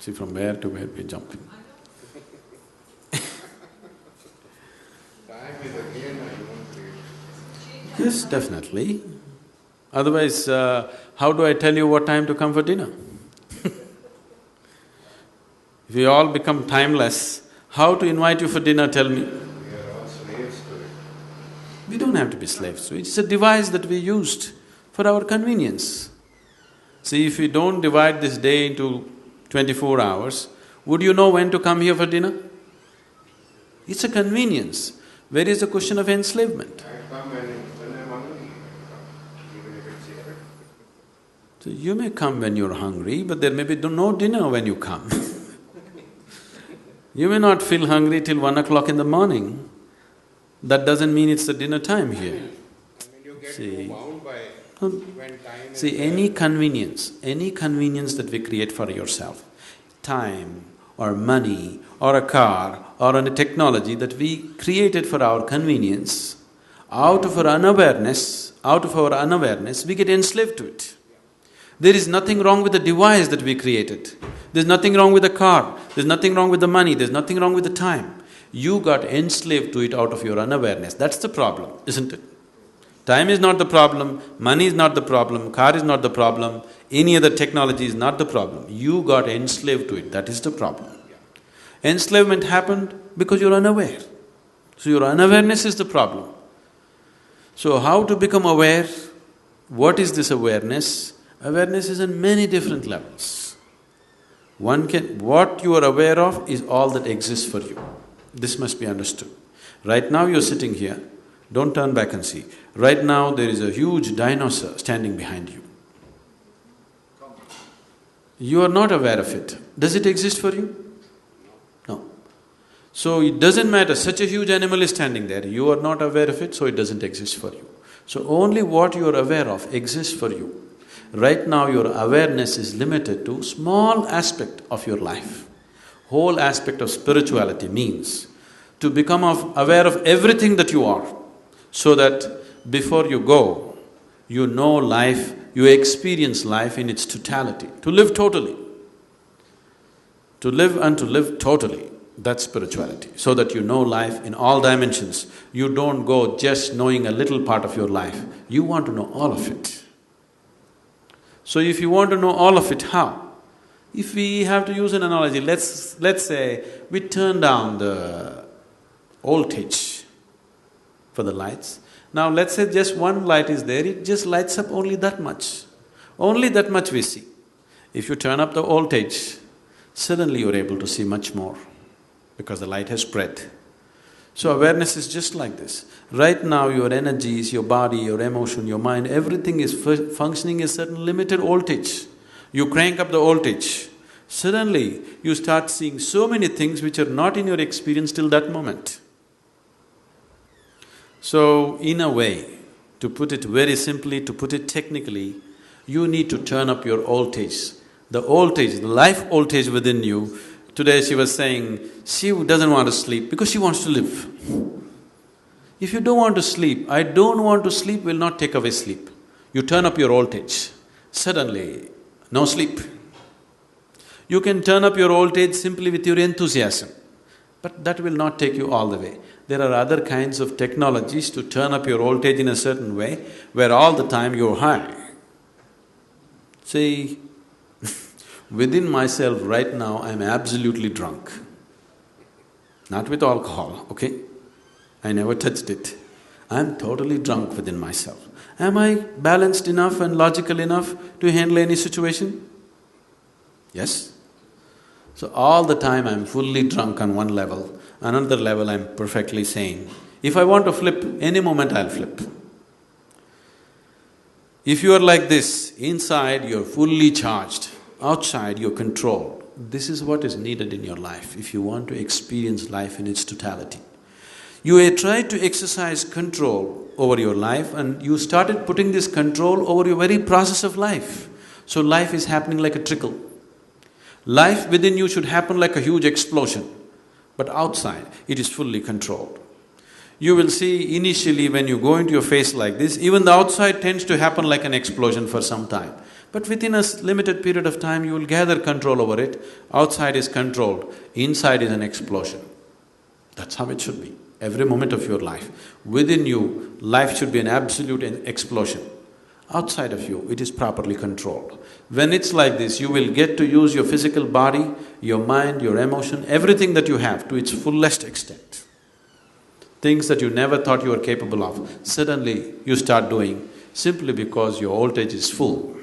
See, from where to where we're jumping. Time is again I won't create. Yes, definitely. Otherwise, how do I tell you what time to come for dinner? If we all become timeless, how to invite you for dinner, tell me? We are all slaves to it. We don't have to be slaves to it. It's a device that we used for our convenience. See, if we don't divide this day into 24 hours, would you know when to come here for dinner? It's a convenience. Where is the question of enslavement? I come when I'm hungry, even if it's here. So you may come when you're hungry, but there may be no dinner when you come. You may not feel hungry till 1 o'clock in the morning. That doesn't mean it's the dinner time here. I mean, you get See. bound by when time is See, any convenience that we create for yourself, time or money or a car or a technology that we created for our convenience, out of our unawareness, we get enslaved to it. There is nothing wrong with the device that we created. There's nothing wrong with the car, there's nothing wrong with the money, there's nothing wrong with the time. You got enslaved to it out of your unawareness. That's the problem, isn't it? Time is not the problem, money is not the problem, car is not the problem, any other technology is not the problem. You got enslaved to it, that is the problem. Enslavement happened because you're unaware. So your unawareness is the problem. So how to become aware? What is this awareness? Awareness is on many different levels. What you are aware of is all that exists for you. This must be understood. Right now you're sitting here, don't turn back and see. Right now there is a huge dinosaur standing behind you. You are not aware of it. Does it exist for you? No. So it doesn't matter, such a huge animal is standing there, you are not aware of it, so it doesn't exist for you. So only what you are aware of exists for you. Right now your awareness is limited to small aspect of your life. Whole aspect of spirituality means to become aware of everything that you are, so that before you go, you know life, you experience life in its totality, to live totally. To live and to live totally, that's spirituality, so that you know life in all dimensions. You don't go just knowing a little part of your life, you want to know all of it. So if you want to know all of it, how? If we have to use an analogy, let's say we turn down the voltage for the lights. Now let's say just one light is there, it just lights up only that much. Only that much we see. If you turn up the voltage, suddenly you're able to see much more because the light has spread. So awareness is just like this. Right now your energies, your body, your emotion, your mind, everything is functioning at a certain limited voltage. You crank up the voltage, suddenly you start seeing so many things which are not in your experience till that moment. So in a way, to put it very simply, to put it technically, you need to turn up your voltage. The voltage, the life voltage within you. Today she was saying, she doesn't want to sleep because she wants to live. If you don't want to sleep, I don't want to sleep will not take away sleep. You turn up your voltage, suddenly, no sleep. You can turn up your voltage simply with your enthusiasm, but that will not take you all the way. There are other kinds of technologies to turn up your voltage in a certain way, where all the time you're high. See, within myself right now I'm absolutely drunk. Not with alcohol, okay? I never touched it. I'm totally drunk within myself. Am I balanced enough and logical enough to handle any situation? Yes? So all the time I'm fully drunk on one level, another level I'm perfectly sane. If I want to flip, any moment I'll flip. If you are like this, inside you're fully charged, outside you're controlled. This is what is needed in your life if you want to experience life in its totality. You tried to exercise control over your life and you started putting this control over your very process of life. So life is happening like a trickle. Life within you should happen like a huge explosion, but outside it is fully controlled. You will see initially when you go into your face like this, even the outside tends to happen like an explosion for some time. But within a limited period of time, you will gather control over it. Outside is controlled, inside is an explosion. That's how it should be. Every moment of your life. Within you, life should be an absolute explosion. Outside of you, it is properly controlled. When it's like this, you will get to use your physical body, your mind, your emotion, everything that you have to its fullest extent. Things that you never thought you were capable of, suddenly you start doing simply because your voltage is full.